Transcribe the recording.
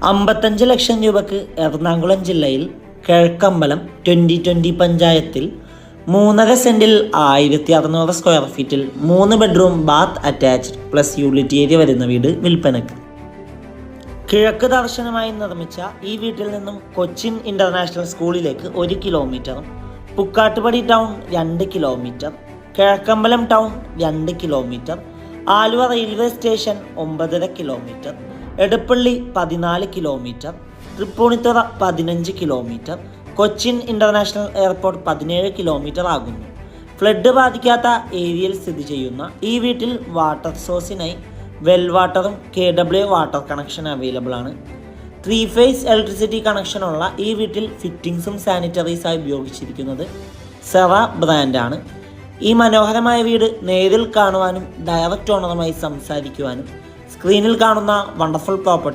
55 ലക്ഷം രൂപയ്ക്ക് എറണാകുളം ജില്ലയിൽ കിഴക്കമ്പലം 2020 പഞ്ചായത്തിൽ 3.5 സെൻറ്റിൽ 1600 സ്ക്വയർ ഫീറ്റിൽ 3 bedroom bath attached plus utility area വരുന്ന വീട് വിൽപ്പനക്ക്. കിഴക്ക് ദർശനമായി നിർമ്മിച്ച ഈ വീട്ടിൽ നിന്നും കൊച്ചിൻ ഇൻ്റർനാഷണൽ സ്കൂളിലേക്ക് 1 കിലോമീറ്ററും, Pukkattupady town 2 kilometre, Kizhakkambalam town 2 kilometre, Aluva railway station 9.5 kilometre, Edappally 14 kilometre, Tripunithura 15 kilometre, Cochin international airport 17 kilometre ആകുന്നു. ഫ്ലഡ് ബാധിക്കാത്ത ഏരിയയിൽ സ്ഥിതി ചെയ്യുന്ന ഈ വീട്ടിൽ വാട്ടർ സോഴ്സിനായി വെൽ വാട്ടറും KW വാട്ടർ കണക്ഷൻ അവൈലബിൾ ആണ്. 3 ഫേസ് ഇലക്ട്രിസിറ്റി കണക്ഷനുള്ള ഈ വീട്ടിൽ ഫിറ്റിംഗ്സും സാനിറ്ററീസായി ഉപയോഗിച്ചിരിക്കുന്നത് സെറ ബ്രാൻഡാണ്. ഈ മനോഹരമായ വീട് നേരിൽ കാണുവാനും ഡയറക്റ്റ് ഓണറുമായി സംസാരിക്കുവാനും സ്ക്രീനിൽ കാണുന്ന വണ്ടർഫുൾ പ്രോപ്പർട്ടി